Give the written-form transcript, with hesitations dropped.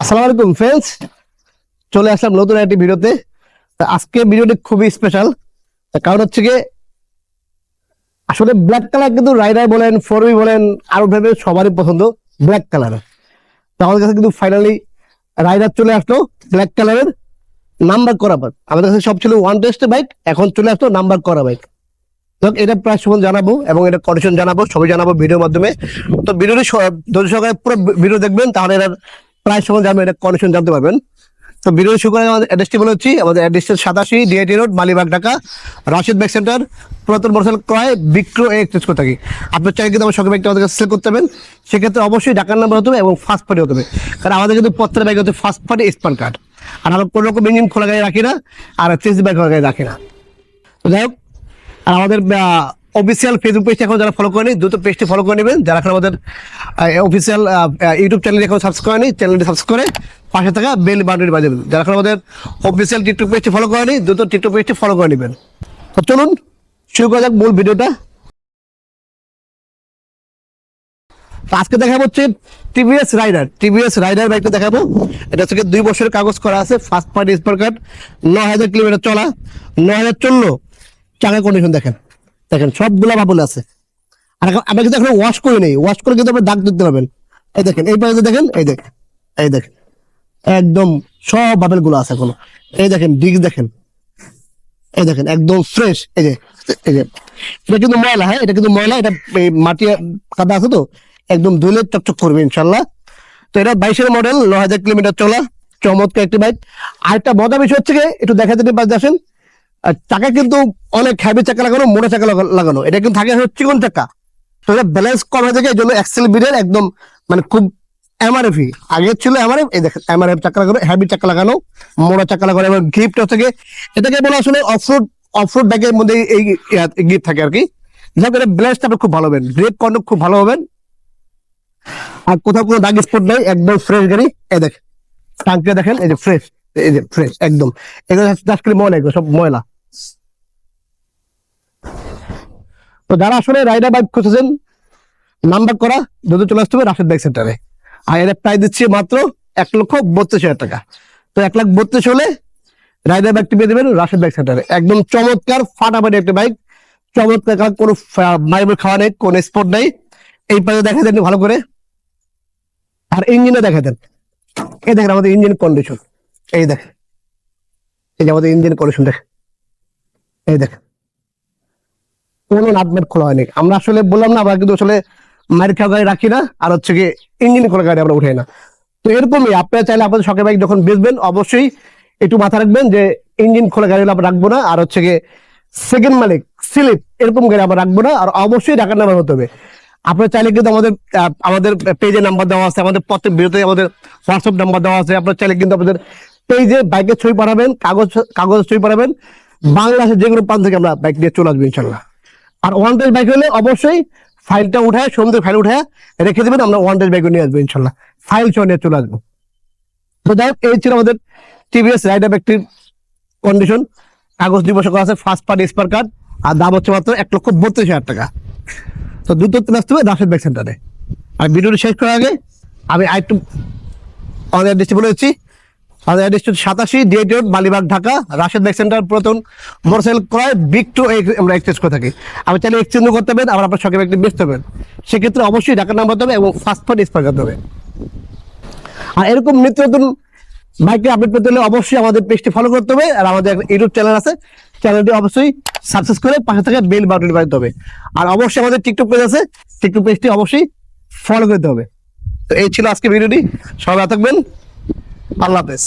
আসসালামু আলাইকুম ফ্রেন্ডস, চলে আসলাম নতুন একটি ভিডিওতে। আজকে ভিডিওটি খুবই স্পেশাল, কারণ হচ্ছে গিয়ে আসলে ব্ল্যাক কালার কিন্তু রাইডার বলেন, ফোরবি বলেন, আরো ভেবে সবারই পছন্দ ব্ল্যাক কালার। তো আমাদের কাছে কিন্তু ফাইনালি রাইডার চলে আসলো ব্ল্যাক কালারের, নাম্বার করা বাইক। আমাদের কাছে সব ছিল ওয়ান টেস্টের বাইক, এখন চলে আসলো নাম্বার করা বাইক। তো এটা প্রাইস সম্বন্ধে জানাবো এবং এটা কন্ডিশন জানাবো, সবই জানাবো ভিডিওর মাধ্যমে। তো ভিডিওটি ধৈর্য সহকারে পুরো ভিডিও দেখবেন, তাহলে এটার প্রাইস সম্বন্ধে জানবেন, এটা কন্ডিশন জানতে পারবেন। তো ভিডিও শুরু করে আমাদের অ্যাড্রেসটি বলে হচ্ছি, আমাদের অ্যাড্রেসটা 87 DIT road, Malibagh, Dhaka, Rashid bike centre, পুরাতন মোটরসাইকেল ক্রয় বিক্রয় এক্সচেঞ্জ করে থাকি। আপনার চাইলে কিন্তু আমার সঙ্গে বাইকটা আমাদের কাছে সেল করতে হবে, সেক্ষেত্রে অবশ্যই ঢাকার নাম্বার হতে হবে এবং ফার্স্ট পার্টি হতে হবে, কারণ আমাদের কিন্তু প্রত্যেকটা বাইক হচ্ছে ফার্স্ট পার্টি স্পান কার্ড। আর আমরা কোনো রকম ইঞ্জিন খোলা গাড়ি রাখি না, আর চেঞ্জ বাইক খোলা গাড়ি রাখি না। তো যাই হোক, আর আমাদের অফিসিয়াল ফেসবুক পেজটি এখন যারা ফলো করেনি, দ্রুত পেজটি ফলো করে নেবেন। যারা এখন আমাদের অফিসিয়াল ইউটিউব চ্যানেলটি এখন সাবস্ক্রাইব করেনি, চ্যানেলটি সাবস্ক্রাইব করে পাশে থাকা বেল বাটনটি বাজিয়ে দেবেন। যারা এখন আমাদের অফিসিয়াল টিকটক পেজটি ফলো করেনি, দ্রুত টিকটক পেজটি ফলো করে নেবেন। তো চলুন শুরু করা যাক মূল ভিডিওটা। আজকে দেখাবো হচ্ছে টিভিএস রাইডার বাইকটা দেখাবো। এটা হচ্ছে 2 বছরের কাগজ করা আছে, first party spare card, 9000 kilometre চলা, 9000 চললো। চাকা কন্ডিশন দেখেন, সবগুলা বাবুল আছে। আর আমরা কিন্তু এখন ওয়াশ করে নেই, ওয়াশ করে কিন্তু আপনি দাগ দিতে পারবেন। এই দেখেন, এই পাশে দেখেন, এই দেখেন একদম সব বাবেল গুলো আছে এখনো। এই দেখেন ডিস্ক দেখেন, এই দেখেন একদম ফ্রেশ। এই যে এটা কিন্তু ময়লা, হ্যাঁ এটা কিন্তু ময়লা, এটা মাটি কাদা আছে তো, একদম ধুলে চকচক করবে ইনশাল্লাহ। তো এটা 22-এর মডেল, 9000 কিলোমিটার চলা, চমৎকার একটি বাইক। আর একটা মজা বিষয় হচ্ছে একটু দেখা যেতে পারতে আসেন, চাকা কিন্তু অনেক হ্যাভি চাকা লাগানো, মোটা চাকা লাগানো। এটা কিন্তু থাকে চিকন চাকা, তো এটা ব্যালেন্স কম হয়ে যায়, এই জন্য এক্সেল বিডের একদম মানে খুব এমআরএফই আগে ছিল। এমআরএফ, এই দেখেন এমআরএফ চাকা লাগানো, হ্যাভি চাকা লাগানো, মোটা চাকা লাগানো। এবং গ্রিপটা থেকে এটাকে বলে আসলে অফরোড ব্যাগের মধ্যে এই গ্রিপ থাকে আর কি। যাক, এটা ব্যালেন্সটা আপনি খুব ভালো হবেন, গ্রিপ কন্ট্রোল খুব ভালো হবেন। আর কোথাও কোনো দাগ স্পট নেই, একদম ফ্রেশ গাড়ি। এই দেখেন টাঙ্কিটা দেখেন, এই যে ফ্রেশ, এই যে ফ্রেশ একদম। এগুলো জাস্ট করে ময়লা, এগুলো সব ময়লা। তো যারা আসলে রাইডার বাইক খুঁজছেন নাম্বার করা, দ্রুত চলে আসতে হবে রাশিদ বাইক সেন্টারে। আর এর প্রাইস দিচ্ছি মাত্র 1,32,000 টাকা। তো 1,32,000 হলে রাইডার বাইকটি পেয়ে দেবেন রাশিদ বাইক সেন্টারে। একদম চমৎকার ফাটাফাটি একটা বাইক, চমৎকার, কোনো মাইবেল খাওয়া নেই, কোনো স্পট নেই। এই পাশে দেখা দেন ভালো করে, আর ইঞ্জিনও দেখা দেন। এই দেখেন আমাদের ইঞ্জিন কন্ডিশন, এই দেখেন, এই যে আমাদের ইঞ্জিন কন্ডিশন দেখেন, এই দেখেন কোনো নাটমেট খোলা হয়নি। আমরা আসলে বললাম না, আমরা কিন্তু আসলে মায়ের খাওয়া গাড়ি রাখি না, আর হচ্ছে গিয়ে ইঞ্জিন খোলা গাড়ি আমরা উঠাই না। তো এরকমই আপনারা চাইলে আপনাদের শখের বাইক যখন বেচবেন, অবশ্যই একটু মাথা রাখবেন যে ইঞ্জিন খোলা গাড়ি আমরা রাখবো না, আর হচ্ছে গিয়ে সেকেন্ড মালিক স্লিপ এরকম গাড়ি আমরা রাখবো না। আর অবশ্যই ঢাকার নাম্বার হতে হবে। আপনারা চাইলে কিন্তু আমাদের পেজে নাম্বার দেওয়া আছে, আমাদের প্রত্যেক ভিডিওতে আমাদের হোয়াটসঅ্যাপ নাম্বার দেওয়া আছে। আপনারা চাইলে কিন্তু আমাদের পেজে বাইকের ছবি পাঠাবেন, কাগজের ছবি পাঠাবেন, বাংলাদেশের যে কোনো প্রান্ত থেকে আমরা বাইক নিয়ে চলে আসবো ইনশাল্লাহ। আর ওয়ান টেস্ট বাইক হলে অবশ্যই ফাইলটা উঠায়, সুন্দর ফাইল উঠায় রেখে দেবেন, আমরা ওয়ান টেস্ট বাইক নিয়ে আসবো ইনশাল্লাহ, ফাইল সহ নিয়ে চলে আসবো। তো যাই হোক, এই ছিল আমাদের টিভিএস রাইডার বাইকটির কন্ডিশন। কাগজ 2 বছর করা আছে, ফার্স্ট পার্টি স্পার কার্ড, আর দাম হচ্ছে মাত্র 1,32,000 টাকা। তো দ্রুত চলে আসতে হবে রাশিদ বাইক সেন্টারে। আর ভিডিওটি শেষ করার আগে আমি আরেকটু আমাদের অ্যাড্রেসটি বলে দিচ্ছি। আমাদের address 87 DIT road, Malibagh, Dhaka, Rashid bike centre, পুরাতন মোটরসাইকেল ক্রয় বিক্রয় আমরা এক্সচেঞ্জ করে থাকি। আপনি চাইলে এক্সচেঞ্জ করতে পারবেন, আবার আপনার শখের বাইকটি বেচতে পারবেন। সেক্ষেত্রে অবশ্যই ঢাকার নাম্বার হবে এবং ফার্স্ট পার্টি স্পার করতে হবে। আর এরকম নিত্য নতুন বাইকের আপডেট পেতে হলে অবশ্যই আমাদের পেজটি ফলো করতে হবে। আর আমাদের ইউটিউব চ্যানেল আছে, চ্যানেলটি অবশ্যই সাবস্ক্রাইব করে পাশে থাকা বেল বাটনটি বাজাতে হবে। আর অবশ্যই আমাদের টিকটক পেজ আছে, টিকটক পেজটি অবশ্যই ফলো করতে হবে। তো এই ছিল আজকে ভিডিওটি, সবাই ভালো থাকবেন, আল্লাহ হাফেজ।